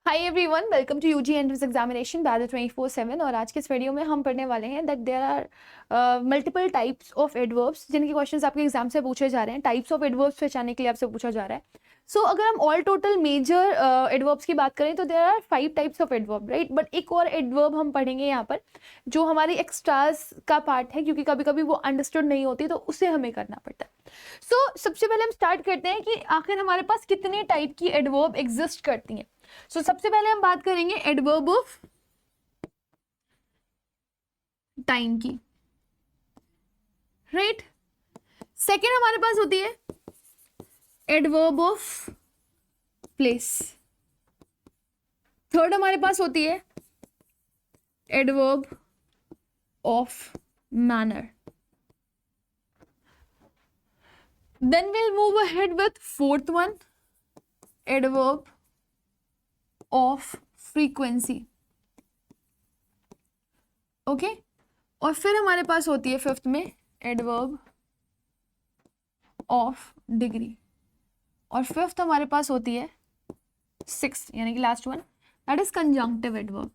Hi everyone, welcome to UG entrance examination batch 24/7। और आज के इस वीडियो में हम पढ़ने वाले हैं that there are multiple types of adverbs जिनके क्वेश्चंस आपके एग्जाम से पूछे जा रहे हैं। टाइप्स ऑफ एडवर्ब्स पहचानने के लिए आपसे पूछा जा रहा है। सो अगर हम ऑल टोटल मेजर एडवर्ब्स की बात करें तो there are 5 types of adverb, right. But एक और एडवर्ब हम पढ़ेंगे यहाँ पर जो हमारी एक्स्ट्रास का पार्ट है, क्योंकि कभी कभी वो अंडरस्टूड नहीं होती तो उसे हमें करना पड़ता है। सबसे पहले हम स्टार्ट करते हैं कि आखिर हमारे पास कितने टाइप की एडवर्ब एग्जिस्ट करती हैं। सबसे पहले हम बात करेंगे एडवर्ब ऑफ टाइम की, राइट। सेकेंड हमारे पास होती है एडवर्ब ऑफ प्लेस। थर्ड हमारे पास होती है adverb of manner. Then we'll move ahead with fourth one, adverb of frequency, okay. और फिर हमारे पास होती है फिफ्थ में एडवर्ब ऑफ डिग्री। और फिफ्थ हमारे पास होती है सिक्स्थ यानी कि last one, that is conjunctive adverb,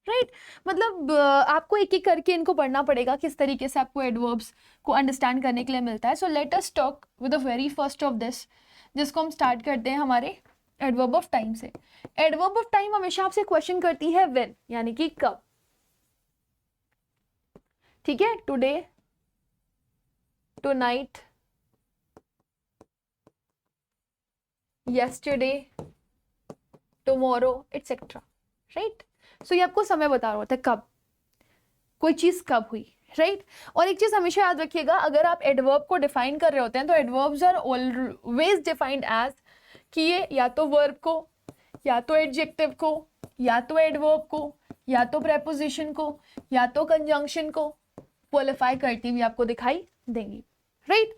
right. मतलब आपको एक एक करके इनको पढ़ना पड़ेगा किस तरीके से आपको एडवर्ब्स को अंडरस्टैंड करने के लिए मिलता है। So let us talk with the very first of this, जिसको हम स्टार्ट करते हैं हमारे एडवर्ब ऑफ टाइम से। एडवर्ब ऑफ टाइम हमेशा आपसे क्वेश्चन करती है व्हेन, यानी कि कब, ठीक है। Today, tonight, yesterday, tomorrow, etc. Right. So ये आपको समय बता रहा होता है कब कोई चीज कब हुई, राइट। और एक चीज हमेशा याद रखिएगा, अगर आप एडवर्ब को डिफाइन कर रहे होते हैं तो adverbs are always defined as कि ये या तो वर्ब को, या तो एडजेक्टिव को, या तो एडवर्ब को, या तो प्रेपोजिशन को, या तो कंजंक्शन को क्वालिफाई करती हुई आपको दिखाई देंगी, राइट।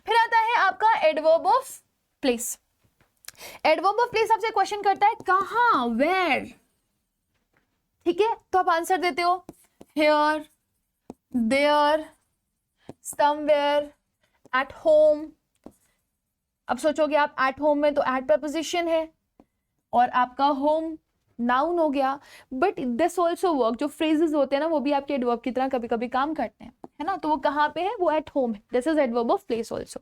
फिर आता है आपका adverb of place. Adverb of place आपसे क्वेश्चन करता है कहां, वेयर, ठीक है। तो आप आंसर देते हो here, there, somewhere, at home. अब सोचोगे आप एट होम में तो एट प्रपोजिशन है और आपका होम नाउन हो गया, बट दिस ऑल्सो वर्क। जो फ्रेजेस होते हैं ना वो भी आपके एडवर्ब की तरह कभी कभी काम करते हैं, है ना। तो वो कहाँ पे है, वो एट होम है। This is adverb of place also.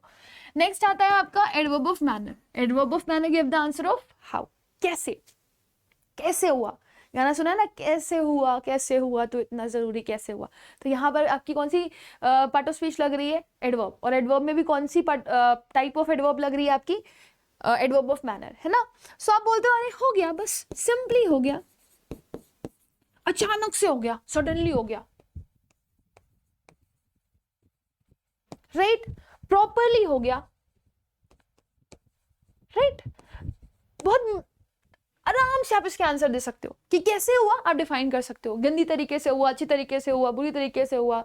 Next आता है आपका adverb of manner. Adverb of manner give the answer of how, कैसे, कैसे हुआ। गाना सुना है ना, कैसे हुआ, कैसे हुआ तो इतना जरूरी कैसे हुआ। तो यहाँ पर आपकी कौन सी पार्ट ऑफ स्पीच लग रही है, एडवर्ब। और एडवर्ब में भी कौन सी टाइप ऑफ एडवर्ब लग रही है आपकी, एडवर्ब ऑफ मैनर, है ना। सो आप बोलते हो अरे हो गया, बस सिंपली हो गया, अचानक से हो गया, सडनली हो गया, राइट। प्रॉपरली हो गया, राइट। बहुत आराम से आप इसके आंसर दे सकते हो कि कैसे हुआ, आप डिफाइन कर सकते हो। गंदी तरीके से हुआ, अच्छी तरीके से हुआ, बुरी तरीके से हुआ,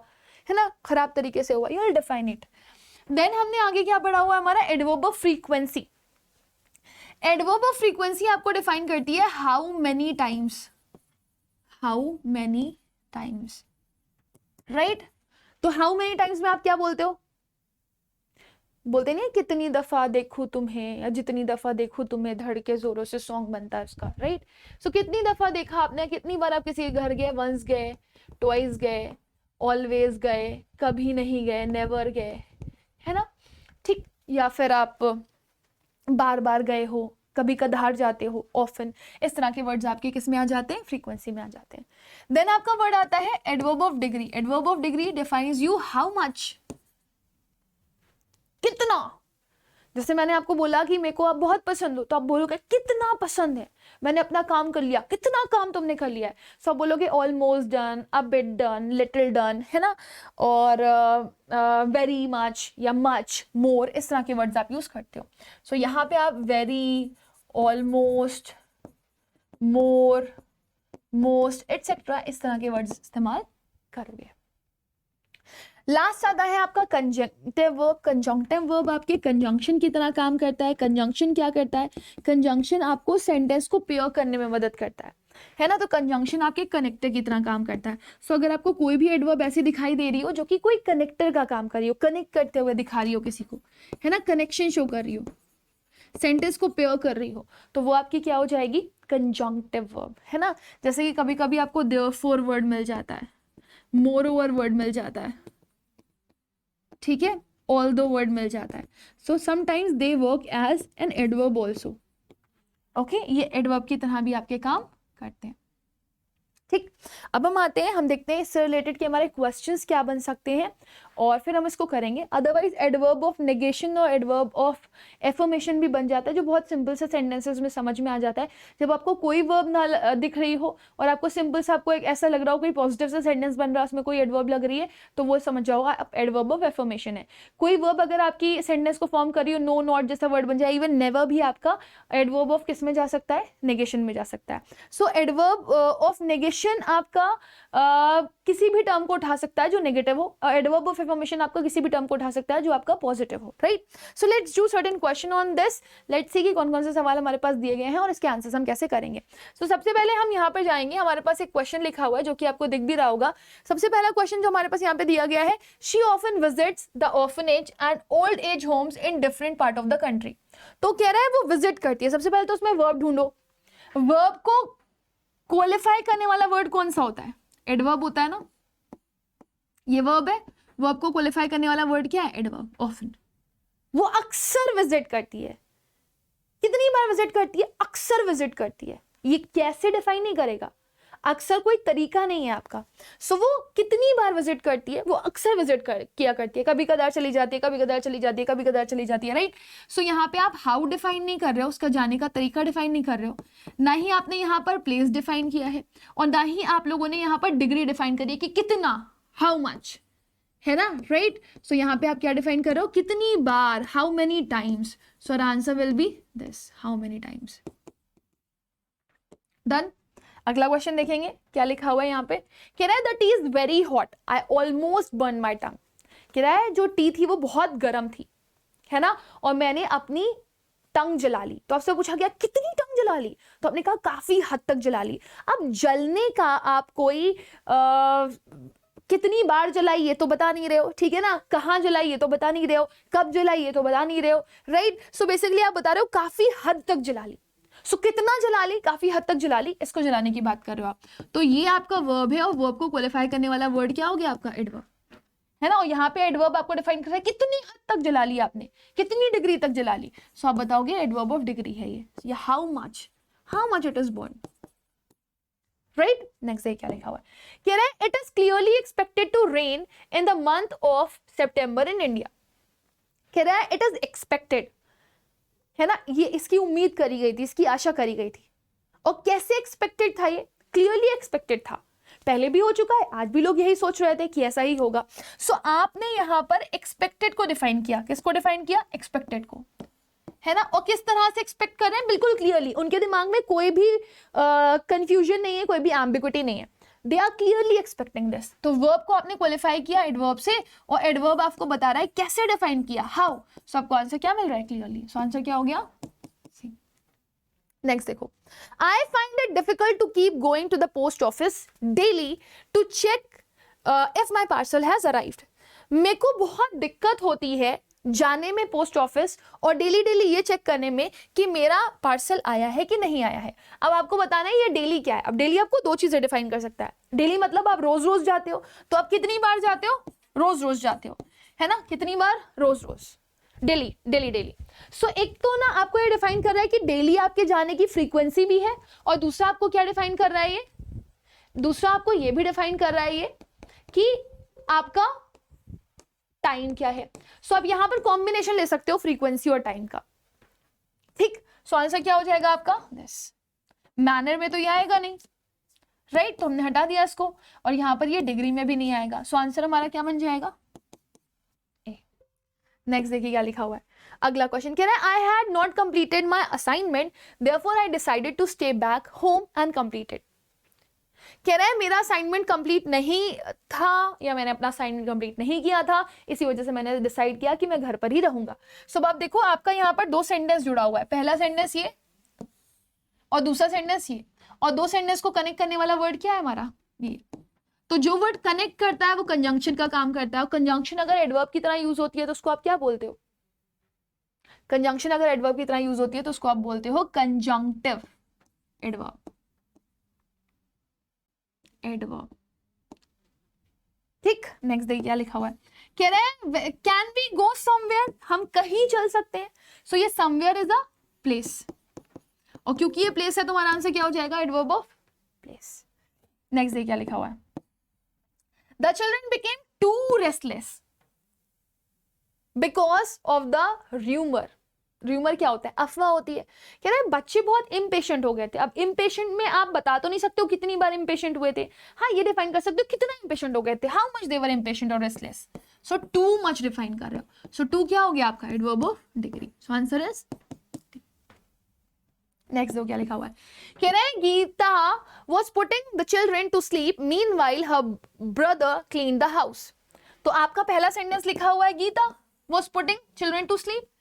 है ना, खराब तरीके से हुआ, you will define it. Then हमने आगे क्या पढ़ा हुआ है, हमारा adverb of frequency. Adverb of frequency आपको डिफाइन करती है how many times, how many times, right. तो हाउ मेनी टाइम्स में आप क्या बोलते हो, बोलते नहीं कितनी दफा देखूं तुम्हें, या जितनी दफा देखूं तुम्हें, धड़ के जोरों से सॉन्ग बनता है उसका, राइट। सो कितनी दफा देखा आपने, कितनी बार आप किसी के घर गए, वंस गए, ट्वाइस गए, ऑलवेज गए, कभी नहीं गए, नेवर गए, है ना, ठीक। या फिर आप बार बार गए हो, कभी कधार जाते हो, ऑफन। इस तरह के वर्ड्स आपके किस में आ जाते हैं, फ्रीक्वेंसी में आ जाते हैं। देन आपका वर्ड आता है adverb of degree. Adverb of degree defines you how much, कितना। जैसे मैंने आपको बोला कि मेरे को आप बहुत पसंद हो, तो आप बोलोगे कितना पसंद है, मैंने अपना काम कर लिया, कितना काम तुमने कर लिया है। सो आप बोलोगे almost done, a bit done, little done, है ना। और वेरी मच या मच, मोर, इस तरह के वर्ड्स आप यूज करते हो। सो यहाँ पे आप वेरी, ऑलमोस्ट, मोर, मोस्ट, एटसेट्रा इस तरह के वर्ड्स इस्तेमाल करोगे। लास्ट आता है आपका कंजंक्टिव वर्ब। कंजंक्टिव वर्ब आपके कंजंक्शन की तरह काम करता है। कंजंक्शन क्या करता है? कंजंक्शन आपको सेंटेंस को पेयर करने में मदद करता है ना। तो कंजंक्शन आपके कनेक्टर की तरह काम करता है। सो अगर आपको कोई भी एडवर्ब ऐसी दिखाई दे रही हो जो कि कोई कनेक्टर का काम कर रही हो, कनेक्ट करते हुए दिखा रही हो किसी को, है ना, कनेक्शन शो कर रही हो, सेंटेंस को पेयर कर रही हो, तो वो आपकी क्या हो जाएगी? कंजंक्टिव वर्ब, है ना। जैसे कि कभी कभी आपको देयरफॉर वर्ड मिल जाता है, मोरओवर वर्ड मिल जाता है, ठीक है, ऑल्दो वर्ड मिल जाता है। So sometimes they work as an adverb also. Okay, ये एडवर्ब की तरह भी आपके काम करते हैं। ठीक, अब हम आते हैं, हम देखते हैं इससे रिलेटेड कि हमारे क्वेश्चंस क्या बन सकते हैं और फिर हम इसको करेंगे। अदरवाइज एडवर्ब ऑफ नेगेशन और एडवर्ब ऑफ एफर्मेशन भी बन जाता है, जो बहुत सिंपल से सेंटेंसेस में समझ में आ जाता है। जब आपको कोई वर्ब ना दिख रही हो और आपको सिंपल से आपको एक ऐसा लग रहा हो कोई पॉजिटिव सा सेंटेंस बन रहा है, उसमें कोई एडवर्ब लग रही है, तो वो समझ जाओगा एडवर्ब ऑफ एफर्मेशन है। कोई वर्ब अगर आपकी सेंटेंस को फॉर्म कर रही हो, नो नॉट जैसा वर्ड बन जाए, इवन नेवर भी आपका एडवर्ब ऑफ किस में जा सकता है? नेगेशन में जा सकता है। सो एडवर्ब ऑफ नेगेशन आपका किसी भी टर्म को उठा सकता है जो नेगेटिव हो, और एडवर्ब ऑफ एफर्मेशन आपका किसी भी टर्म को उठा सकता है जो आपका पॉजिटिव हो, right. So let's do certain question on this. Let's see कि कौन कौन से सवाल हमारे पास दिए गए हैं और इसके आंसर्स हम कैसे करेंगे। सो सबसे पहले हम यहाँ पर जाएंगे, हमारे पास एक क्वेश्चन लिखा हुआ है जो कि आपको दिख भी रहा होगा। सबसे पहला क्वेश्चन जो हमारे पास यहाँ पे दिया गया है, she often visits the orphanage and old age homes in different part of the country. तो कह रहा है वो विजिट करती है। सबसे पहले तो उसमें वर्ब ढूंढो। वर्ब को क्वालिफाई करने वाला वर्ड कौन सा होता है? एडवर्ब होता है ना, ये वर्ब है। वर्ब को क्वालिफाई करने वाला वर्ड क्या है? Adverb, often. वो अक्सर विजिट करती है। कितनी बार विजिट करती है? अक्सर विजिट करती है। ये कैसे डिफाइन नहीं करेगा? अक्सर कोई तरीका नहीं है आपका। सो वो कितनी बार विजिट करती है? वो अक्सर विजिट किया करती है। कभी कदार चली जाती है, कभी कदार चली जाती है, कभी कदार चली जाती है, राइट। सो यहाँ पे आप हाउ डिफाइन नहीं कर रहे हो, उसका जाने का तरीका डिफाइन नहीं कर रहे हो, ना ही आपने यहाँ पर प्लेस डिफाइन किया है, और ना ही आप लोगों ने यहाँ पर डिग्री डिफाइन करी है कि कितना, हाउ मच, है ना, राइट। सो यहाँ पे आप क्या डिफाइन कर रहे हो? कितनी बार, how many times. So answer will be this, how many times. Done. अगला क्वेश्चन देखेंगे क्या लिखा हुआ है यहाँ पे। कह रहा है the tea is very hot, I almost burn my tongue. कह रहा है जो टी थी वो बहुत गर्म थी, है ना, और मैंने अपनी टंग जला ली। तो आपसे पूछा गया कितनी टंग जला ली, तो आपने कहा काफी हद तक जला ली। अब जलने का आप कोई कितनी बार जलाई ये तो बता नहीं रहे हो, ठीक है ना, कहाँ जलाई ये तो बता नहीं रहे हो, कब जलाई ये तो बता नहीं रहे हो, राइट। सो बेसिकली आप बता रहे हो काफी हद तक जला ली। सो कितना जला ली? काफी हद तक जला ली, इसको जलाने की बात कर रहे हो आप। तो ये आपका वर्ब है, और वर्ब को क्वालिफाई करने वाला वर्ड क्या हो गया? आपका एडवर्ब, है ना। और यहाँ पे एडवर्ब आपको डिफाइन कर रहा है कितनी हद तक जला ली आपने, कितनी डिग्री तक जला ली। सो आप बताओगे एडवर्ब ऑफ डिग्री है ये, या how much it is burn, right. Next क्या लिखा हुआ है? कह रहा है it is clearly expected to rain in the month of September in India. कह रहा है इट इज एक्सपेक्टेड, है ना, ये इसकी उम्मीद करी गई थी, इसकी आशा करी गई थी। और कैसे एक्सपेक्टेड था? ये क्लियरली एक्सपेक्टेड था, पहले भी हो चुका है, आज भी लोग यही सोच रहे थे कि ऐसा ही होगा। सो आपने यहां पर एक्सपेक्टेड को डिफाइन किया। किसको डिफाइन किया? एक्सपेक्टेड को, है ना। और किस तरह से एक्सपेक्ट कर रहे हैं? बिल्कुल क्लियरली, उनके दिमाग में कोई भी कंफ्यूजन नहीं है, कोई भी एम्बिग्विटी नहीं है, they are clearly expecting this. तो वर्ब को आपने क्वालिफाई किया एडवर्ब से, और एडवर्ब आपको बता रहा है कैसे डिफाइन किया, हाउ। सो आपको आंसर क्या मिल रहा है? क्लियरली। सो आंसर क्या हो गया? नेक्स्ट देखो, I find it difficult to keep going to the post office daily to check if my parcel has arrived. मेरे को बहुत दिक्कत होती है जाने में पोस्ट ऑफिस और डेली डेली ये चेक करने में कि मेरा पार्सल आया है कि नहीं आया है। अब आपको बताना है ये डेली क्या है। अब डेली आपको दो चीजें डिफाइन कर सकता है। डेली मतलब आप रोज रोज जाते हो, तो आप कितनी बार जाते हो? रोज रोज जाते हो, है ना, कितनी बार? रोज रोज, डेली डेली डेली। सो एक तो ना आपको ये डिफाइन कर रहा है कि डेली आपके जाने की फ्रीक्वेंसी भी है, और दूसरा आपको क्या डिफाइन कर रहा है? ये दूसरा आपको ये भी डिफाइन कर रहा है ये कि आपका टाइम क्या है। सो आप यहां पर कॉम्बिनेशन ले सकते हो फ्रीक्वेंसी और टाइम का, ठीक। सो आंसर क्या हो जाएगा आपका? दिस। मैनर में तो ये आएगा नहीं, राइट, तो हमने हटा दिया इसको, और यहां पर ये डिग्री में भी नहीं आएगा। सो आंसर हमारा क्या बन जाएगा? ए। नेक्स्ट देखिए क्या लिखा हुआ है। अगला क्वेश्चन कह रहा है I had not completed my assignment therefore I decided to stay back home and complete it. कह रहा है मेरा असाइनमेंट कंप्लीट नहीं था या मैंने अपना असाइनमेंट कंप्लीट नहीं किया था, इसी वजह से मैंने डिसाइड किया कि मैं घर पर ही रहूंगा। सो अब आप देखो आपका यहाँ पर दो सेंटेंस जुड़ा हुआ है, पहला सेंटेंस ये और दूसरा सेंटेंस ये, और दो सेंटेंस को कनेक्ट करने वाला वर्ड क्या है हमारा, ये। तो जो वर्ड कनेक्ट करता है वो कंजंक्शन का काम करता है, और कंजंक्शन अगर एडवर्ब की तरह यूज होती है तो उसको आप क्या बोलते हो, कंजंक्शन अगर एडवर्ब की तरह यूज होती है तो उसको आप बोलते हो कंजंक्टिव एडवर्ब, एडवर्ब। ठीक, नेक्स्ट देखिए क्या लिखा हुआ है, कह रहे हैं कैन वी गो समवेयर, हम कहीं चल सकते हैं। सो ये समवेयर इज अ प्लेस, और क्योंकि ये प्लेस है तो हमारा आंसर क्या हो जाएगा, एडवर्ब ऑफ प्लेस। नेक्स्ट देखिए क्या लिखा हुआ है, the children became too restless because of the rumour. Rumour क्या होता है, अफवाह होती है। कह रहे हैं बच्चे बहुत इम्पेशेंट हो गए थे। अब इम्पेशेंट में आप बता तो नहीं सकते हो कितनी बार इम्पेशेंट हुए थे, हाँ ये डिफाइन कर सकते हो कितना इम्पेशेंट हो गए थे, how much they were impatient और रेस्टलेस। सो टू मच डिफाइन कर रहे हो, सो टू क्या हो गया आपका, adverb of degree. So answer is next दो क्या लिखा हुआ है, कह रहे हैं Gita was putting the children to sleep meanwhile her brother cleaned the house। तो आपका पहला सेंटेंस लिखा हुआ है Gita was putting children to sleep,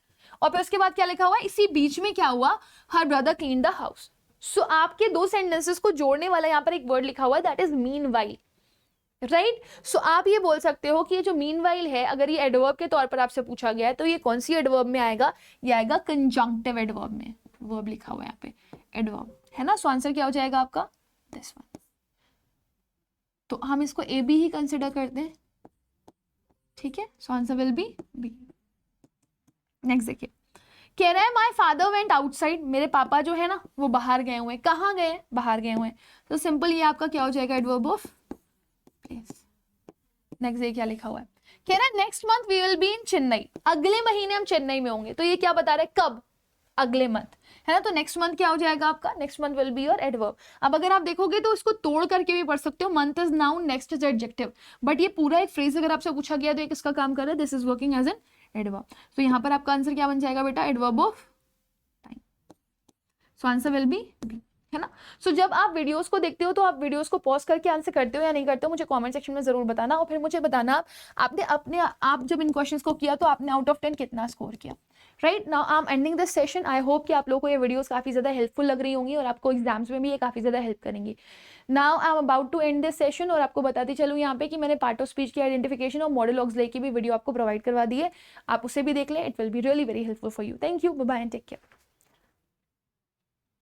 और फिर उसके बाद क्या लिखा हुआ है, इसी बीच में क्या हुआ, her brother cleaned the house। सो आपके दो सेंटेंसेस को जोड़ने वाला यहाँ पर एक वर्ड लिखा हुआ है, दैट इज meanwhile, राइट। सो आप ये बोल सकते हो कि ये जो meanwhile है, अगर ये एडवर्ब के तौर पर आपसे पूछा गया है तो ये कौन सी एडवर्ब में आएगा, ये आएगा कंजंक्टिव एडवर्ब में, वर्ब लिखा हुआ है यहाँ पे एडवर्ब, है ना। सो आंसर क्या हो जाएगा आपका, दिस वन। तो हम इसको ए बी ही कंसिडर करते हैं, ठीक है। So answer will be B. Next देखिए, कह रहे हैं माय फादर वेंट आउटसाइड, मेरे पापा जो है ना वो बाहर गए हुए हैं, कहाँ गए, बाहर गए हुए हैं। तो सिंपल ये आपका क्या हो जाएगा, एडवर्ब ऑफ प्लेस। नेक्स्ट देखिए क्या लिखा हुआ है, कह रहा है next month we will be in Chennai, अगले महीने हम चेन्नई में होंगे। तो ये क्या बता रहे हैं, कब, अगले मंथ, है ना। तो नेक्स्ट मंथ क्या हो जाएगा आपका, next month will be your adverb. अब अगर आप देखोगे तो इसको तोड़ करके भी पढ़ सकते हो, month is noun, next is adjective, but ये पूरा एक फ्रेज अगर आपसे पूछा गया तो ये किसका काम कर रहा है, this is working as an adverb. तो यहाँ पर आपका आंसर क्या बन जाएगा बेटा, adverb of time. So answer will be B, है ना। सो जब आप वीडियोस को देखते हो तो आप वीडियोस को पॉज करके आंसर करते हो या नहीं करते हो, मुझे कमेंट सेक्शन में जरूर बताना, और फिर मुझे बताना आपने अपने आप जब इन क्वेश्चंस को किया तो आपने आउट ऑफ 10 कितना स्कोर किया। Right now I am ending this session. I hope कि आप लोगों को ये वीडियोस काफी ज्यादा हेल्पफुल लग रही होंगी और आपको एग्जाम्स में भी ये काफी ज्यादा हेल्प करेंगी। Now I am about to end this session, और आपको बताती चलूँ यहाँ पे कि मैंने पार्ट ऑफ स्पीच की आइडेंटिफिकेशन और मॉडल ऑक्सिलरी की भी वीडियो आपको प्रोवाइड करवा दी है, आप उसे भी देख लें, it will be really very helpful for you. Thank you, bye bye and take care.